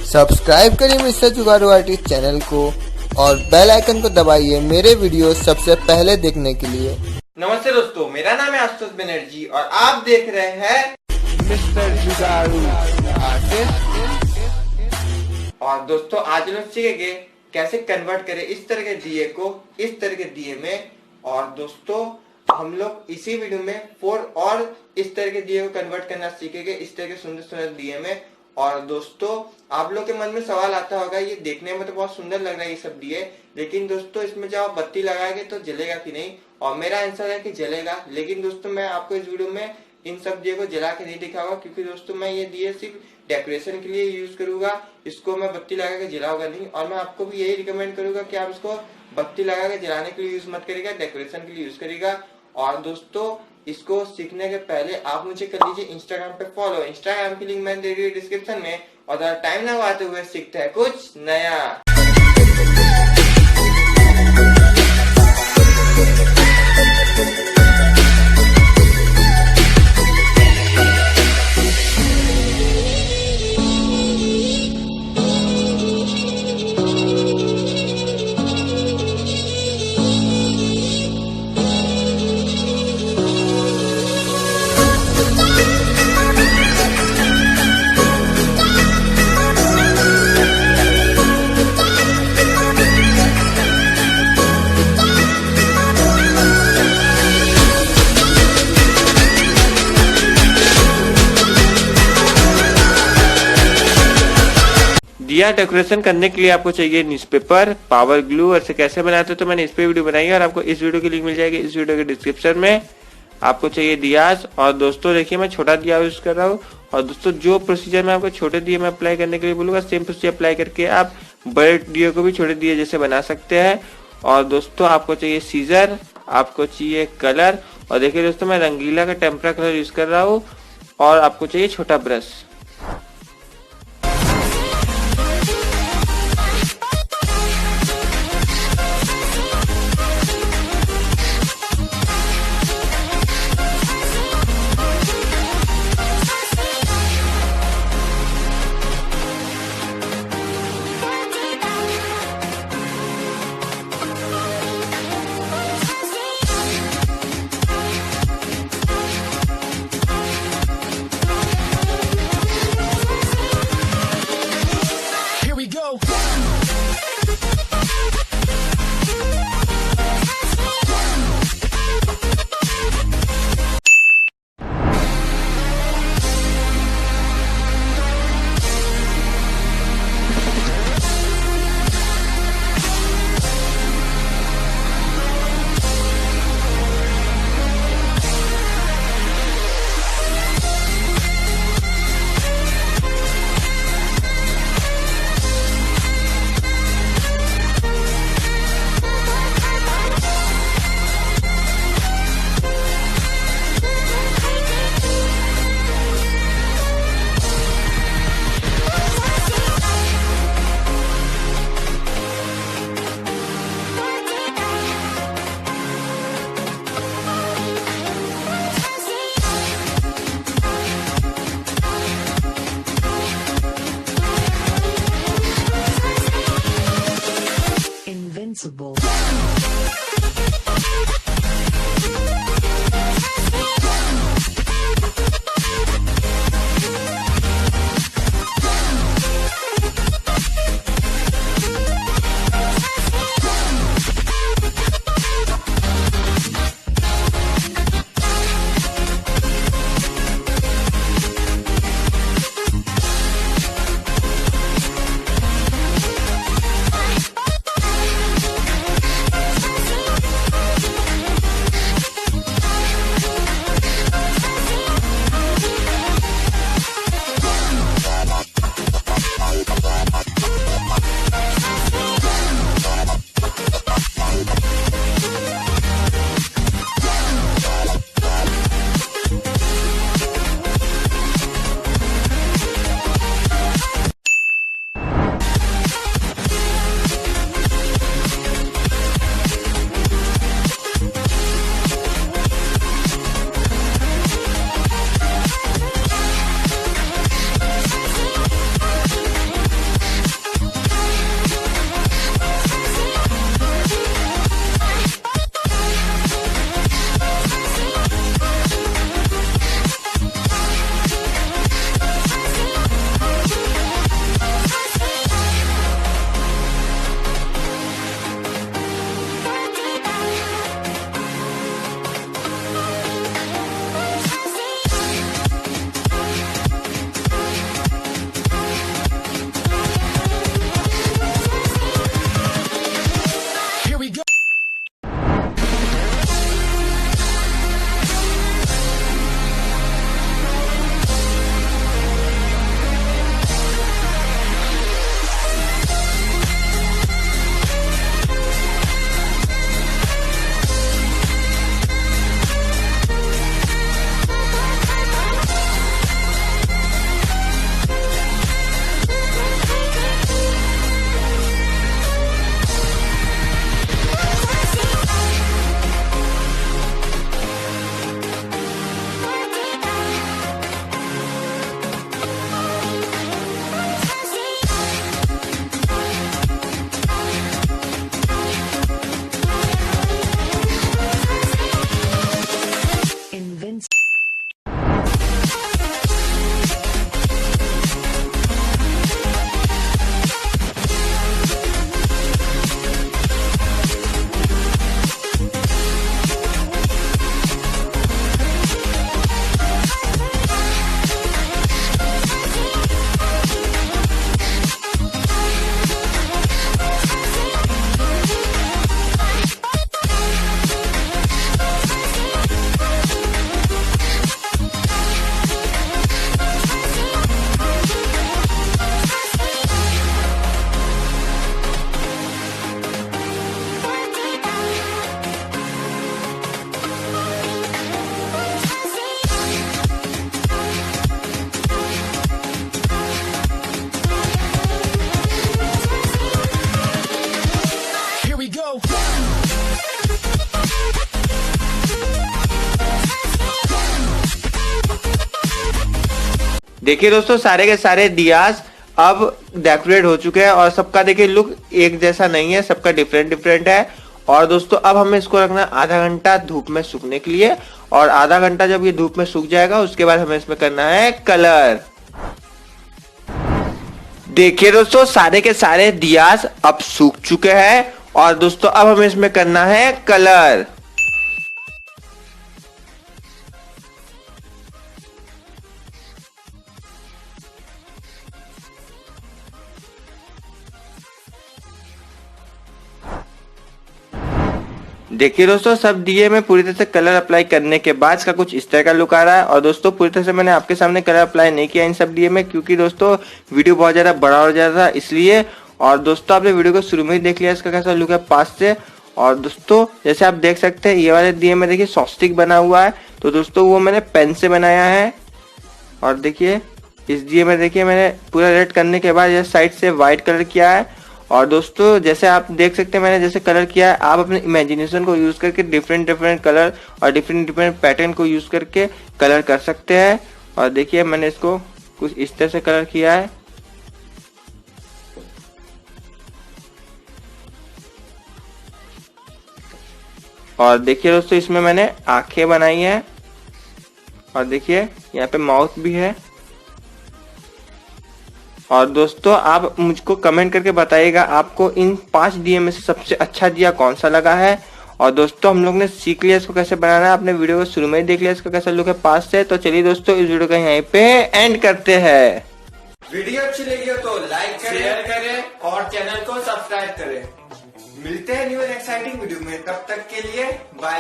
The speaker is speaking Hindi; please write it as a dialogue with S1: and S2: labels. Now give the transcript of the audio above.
S1: सब्सक्राइब करिए मिस्टर जुगाड़ू आर्टिस्ट चैनल को और बेल आइकन को दबाइए मेरे वीडियो सबसे पहले देखने के लिए।
S2: नमस्ते दोस्तों, मेरा नाम है आशुतोष बनर्जी और आप देख रहे हैं
S1: मिस्टर जुगाड़ू आर्टिस्ट।
S2: और दोस्तों आज लोग सीखेंगे कैसे कन्वर्ट करें इस तरह के दिए को इस तरह के दिए में। और दोस्तों हम लोग इसी वीडियो में 4 और इस तरह के दिए को कन्वर्ट करना सीखेंगे इस तरह के सुंदर सुंदर दिए में। और दोस्तों आप लोग के मन में सवाल आता होगा, ये देखने में तो बहुत सुंदर लग रहा है ये सब दिए, लेकिन दोस्तों इसमें जब आप बत्ती लगाएंगे तो जलेगा कि नहीं? और मेरा आंसर है कि जलेगा। लेकिन दोस्तों मैं आपको इस वीडियो में इन सब दिए को जला के नहीं दिखाऊंगा, क्योंकि दोस्तों मैं ये दिए सिर्फ डेकोरेशन के लिए यूज करूंगा, इसको मैं बत्ती लगा के जलाऊंगा नहीं। और मैं आपको भी यही रिकमेंड करूंगा कि आप इसको बत्ती लगा के जलाने के लिए यूज मत करिएगा, डेकोरेशन के लिए यूज करिएगा। और दोस्तों इसको सीखने के पहले आप मुझे कर लीजिए इंस्टाग्राम पे फॉलो। इंस्टाग्राम की लिंक मैंने दे दी है डिस्क्रिप्शन में। और टाइम ना आते हुए सीखते हैं कुछ नया। दिया डेकोरेशन करने के लिए आपको चाहिए न्यूज़पेपर, पावर ग्लू। और इसे कैसे बनाते हैं तो मैंने इस पे वीडियो बनाई है और आपको इस वीडियो की लिंक मिल जाएगी इस वीडियो के डिस्क्रिप्शन में। आपको चाहिए दियास। और दोस्तों देखिए मैं छोटा दिया यूज कर रहा हूँ। और दोस्तों जो प्रोसीजर मैं आपको छोटे दिए में अप्लाई करने के लिए बोलूंगा, सेम प्रोसीजर अप्लाई करके आप बड़े दिए को भी छोटे दिए जैसे बना सकते हैं। और दोस्तों आपको चाहिए सीजर, आपको चाहिए कलर। और देखिए दोस्तों मैं रंगीला का टेम्परा कलर यूज कर रहा हूँ। और आपको चाहिए छोटा ब्रश।
S3: Invincible.
S2: देखिए दोस्तों सारे के सारे दियास अब डेकोरेट हो चुके हैं और सबका देखिए लुक एक जैसा नहीं है, सबका डिफरेंट डिफरेंट है। और दोस्तों अब हमें इसको रखना आधा घंटा धूप में सूखने के लिए, और आधा घंटा जब ये धूप में सूख जाएगा उसके बाद हमें इसमें करना है कलर। देखिए दोस्तों सारे के सारे दियास अब सूख चुके हैं और दोस्तों अब हमें इसमें करना है कलर। देखिए दोस्तों सब दिए में पूरी तरह से कलर अप्लाई करने के बाद इसका कुछ इस तरह का लुक आ रहा है। और दोस्तों पूरी तरह से मैंने आपके सामने कलर अप्लाई नहीं किया इन सब दिए में, क्योंकि दोस्तों वीडियो बहुत ज्यादा बड़ा हो जाता था इसलिए। और दोस्तों आपने वीडियो को शुरू में ही देख लिया इसका कैसा लुक है पास से। और दोस्तों जैसे आप देख सकते हैं ये वाले दिए में देखिए सॉस्टिक बना हुआ है, तो दोस्तों वो मैंने पेन से बनाया है। और देखिए इस दिए में देखिए मैंने पूरा रेड करने के बाद ये साइड से व्हाइट कलर किया है। और दोस्तों जैसे आप देख सकते हैं मैंने जैसे कलर किया है, आप अपने इमेजिनेशन को यूज करके डिफरेंट डिफरेंट कलर और डिफरेंट डिफरेंट पैटर्न को यूज करके कलर कर सकते हैं। और देखिए मैंने इसको कुछ इस तरह से कलर किया है। और देखिए दोस्तों इसमें मैंने आंखें बनाई है, और देखिए यहाँ पे माउथ भी है। और दोस्तों आप मुझको कमेंट करके बताइएगा आपको इन 5 दिए में से सबसे अच्छा दिया कौन सा लगा है। और दोस्तों हम लोग ने सीख लिया इसको कैसे बनाना है, आपने वीडियो को शुरू में ही देख लिया इसका कैसा लुक है पास से। तो चलिए दोस्तों इस वीडियो को यहीं पे एंड करते हैं। वीडियो अच्छी लगी हो तो लाइक करें, शेयर करें और चैनल को सब्सक्राइब करें। मिलते हैं न्यू एंड एक्साइटिंग वीडियो में, तब तक के लिए बाय।